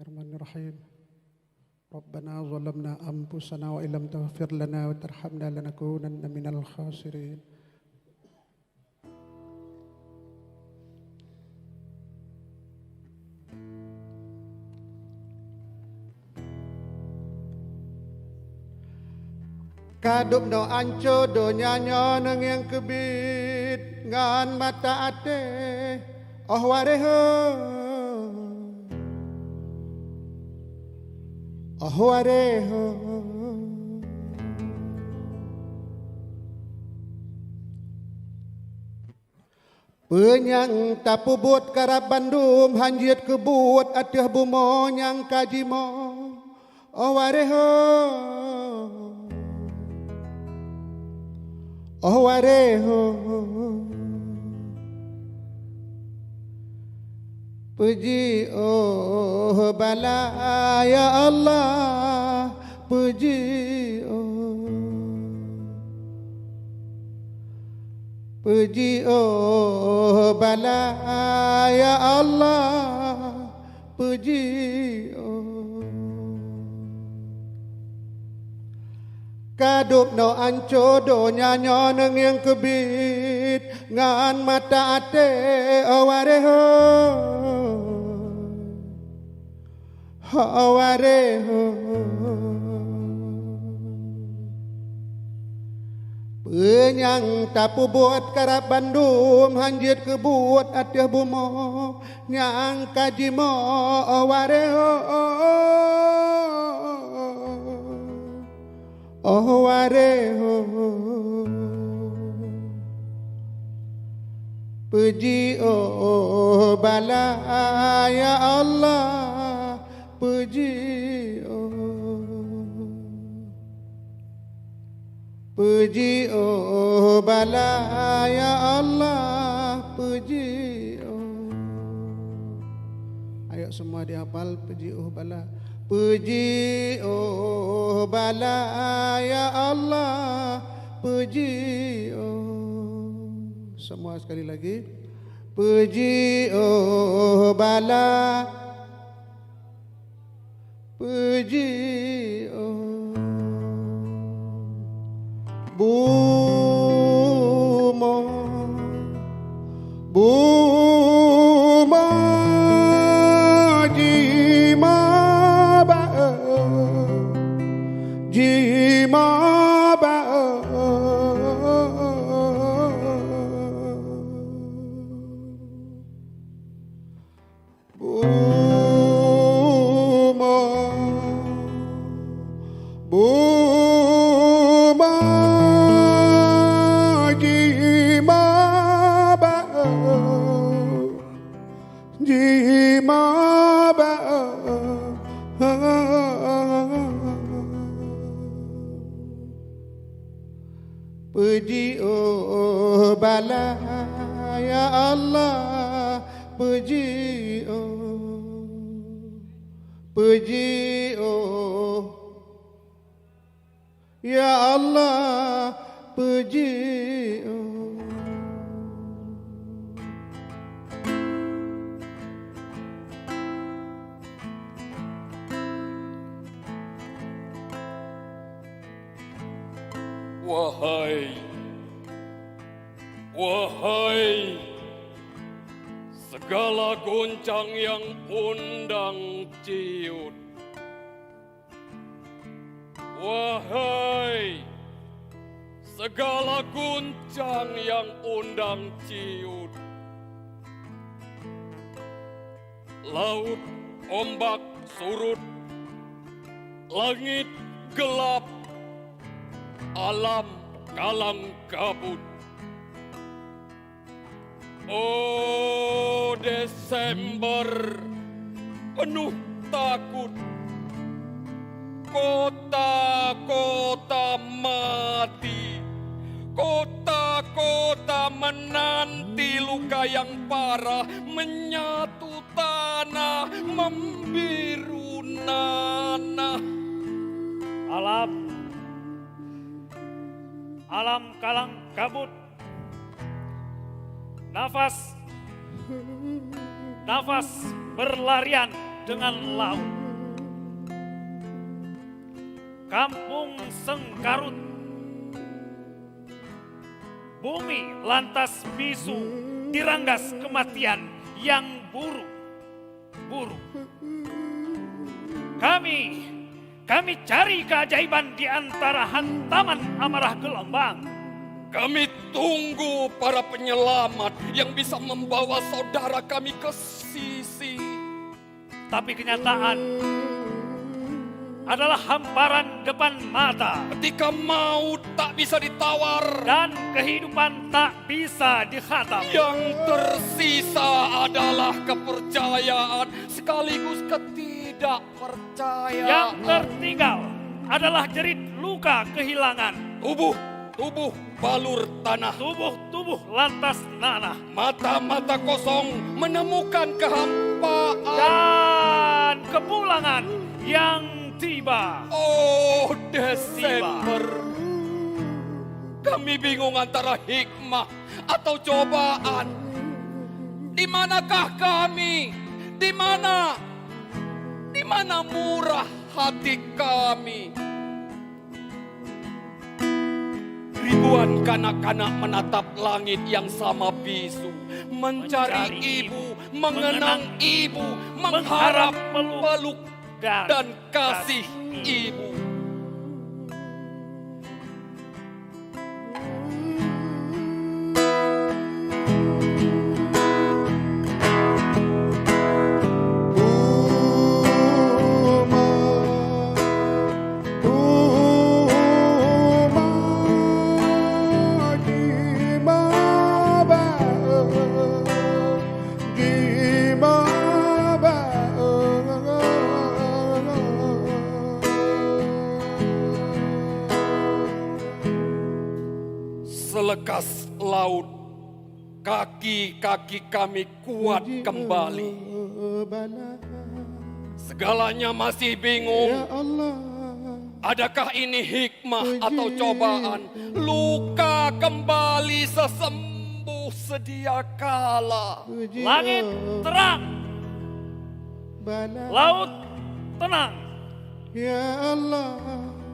Bismillahirrahmanirrahim. Rabbana zalamna anfusana wa illam taghfir lana wa tarhamna lanakunanna minal khasirin. Kadup do anco do nyanyo neng yang kebit ngan mata ate oh wareho oh wareho penyang tapu buat karab Bandung hanjit kebut atih bumo nyang kajimo oh wareho oh wareho puji oh bala ya Allah puji oh bala ya Allah puji kadup no anco do nyanyo neng yang kebit ngan mata ate awareho awareho penyang tapu buat karab Bandung hanjit kebut atih bumo nyang kajimo awareho oh wareho puji oh bala ya Allah puji oh bala ya Allah puji ayo semua dihafal puji oh bala. Puji oh bala ya Allah puji oh semua sekali lagi puji oh bala puji oh bumo bumo jima jima ba bumo bumo jima ba jima ba puji oh bala ya Allah puji oh ya Allah puji oh wahai wahai segala goncang yang undang ciut, wahai segala goncang yang undang ciut, laut ombak surut, langit gelap, alam kalang kabut. Oh Desember penuh takut, kota-kota mati, kota-kota menanti luka yang parah, menyatu tanah membiru nanah. Alam kalang kabut, nafas berlarian dengan laut. Kampung Sengkarut, bumi lantas bisu diranggas kematian yang buruk. Kami cari keajaiban di antara hantaman amarah gelombang. Kami tunggu para penyelamat yang bisa membawa saudara kami ke sisi. Tapi kenyataan adalah hamparan depan mata. Ketika maut tak bisa ditawar Dan kehidupan tak bisa dihantam. yang tersisa adalah kepercayaan sekaligus ketidakpercayaan. Yang tertinggal adalah jerit luka kehilangan. Tubuh balur tanah. Tubuh lantas nanah. Mata-mata kosong menemukan kehampaan. Dan kepulangan yang tiba. Oh Desember, kami bingung antara hikmah atau cobaan. Di manakah kami? Di mana murah hati kami? Ribuan kanak-kanak menatap langit yang sama bisu, mencari ibu, mengenang ibu, mengharap peluk dan kasih ibu. Selekas laut, kaki-kaki kami kuat kembali. Segalanya masih bingung. Ya Allah, Adakah ini hikmah atau cobaan? Luka kembali sesembuh sedia kala. puji Langit terang, bala. laut tenang. Ya Allah,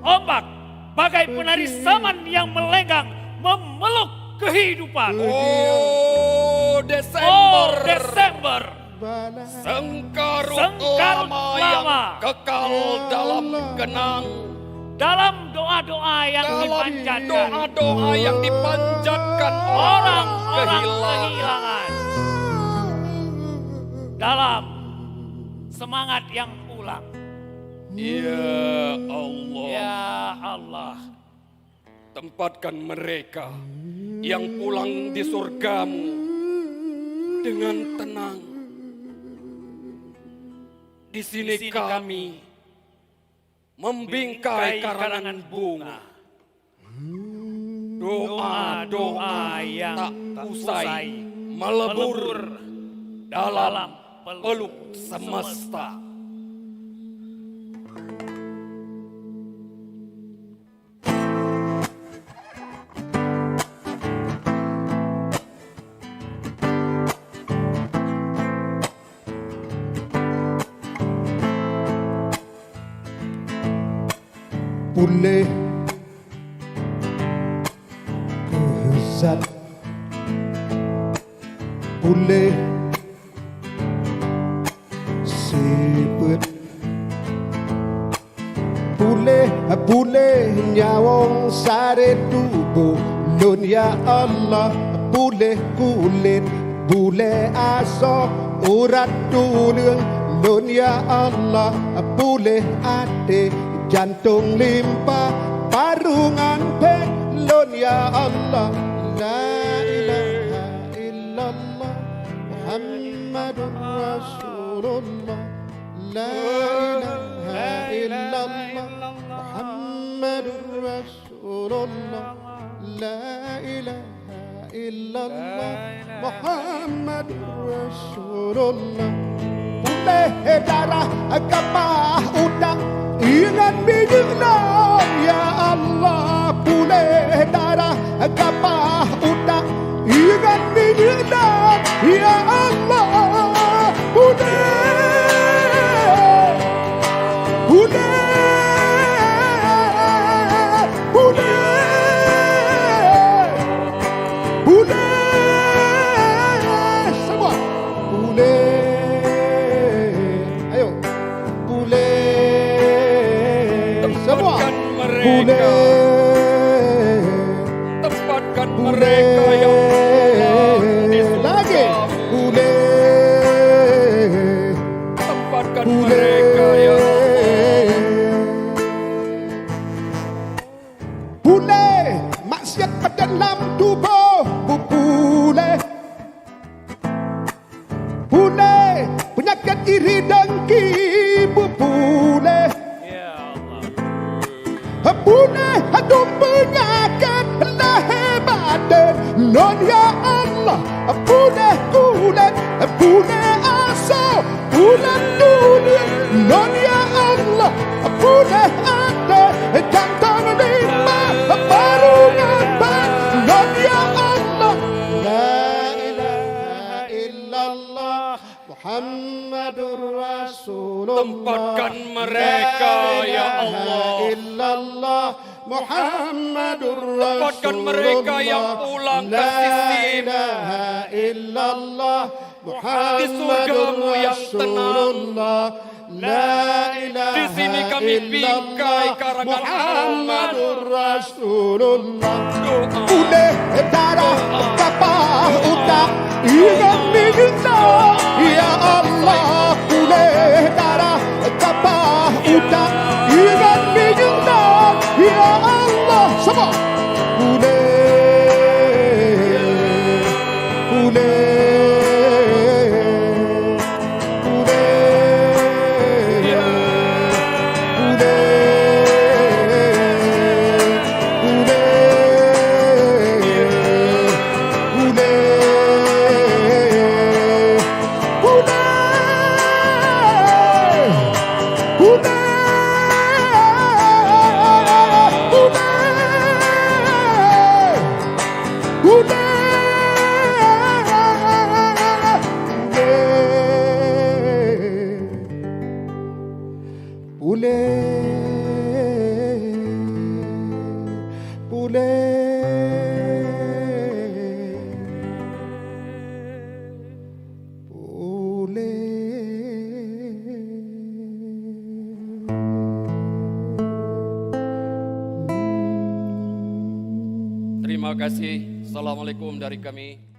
Ombak bagai penari saman yang melenggang memeluk kehidupan. Oh Desember, Desember, bala. Sengkarut Sengkarut lama lama. yang kekal dalam kenang. dalam doa-doa yang Dalam dipanjatkan doa-doa yang dipanjatkan orang-orang kehilangan. kehilangan, dalam semangat yang pulang. Ya Allah, Ya Allah, tempatkan mereka yang pulang di surgamu dengan tenang. Di sini kami membingkai karangan bunga. Doa-doa yang tak usai melebur dalam peluk semesta. Pulih kesat, pulih siput, pulih nyawang sare tubuh lun ya Allah, pulih kulit, pulih asa urat tulung lun ya Allah, pulih ate jantung limpa parungan pek lun ya Allah. La ilaha illallah Muhammadur Rasulullah. La ilaha illallah Muhammadur Rasulullah. La ilaha illallah Muhammadur Rasulullah. Pulih darah kapah udang ingat bijak ya Allah, pulih darah kapah utak ingat bijak ya Allah, pulih mereka. Tempatkan mereka yang pulang di lagi. surgamu. Bule. Tempatkan mereka ya Allah. Bule, maksiat pada dalam tubuh bule. Bule, penyakit iri dengki bule. Ya Allah. Bule, aduh penyakit lah hebat. Non ya Allah, bule kulet, bule aso, bule dunia. Non ya Allah, bule ada jantan lima baru ngapain. Non ya Allah, la ilaha illallah Muhammadur Rasulullah. Tempatkan mereka ya Allah. Illallah Muhammadur Rasulullah. Tempatkan mereka yang pulang ke sisimu. La ilaha illallah Di surgamu yang tenang. Rasulullah. La ilaha Di sini kami bingkai karangan Muhammadur Rasulullah. Doa. Udah darah kapal utak ingat minta ya Allah. Udah darah kapal utak ingat minta ya Allah. Semua udah Terima kasih. Assalamualaikum dari kami.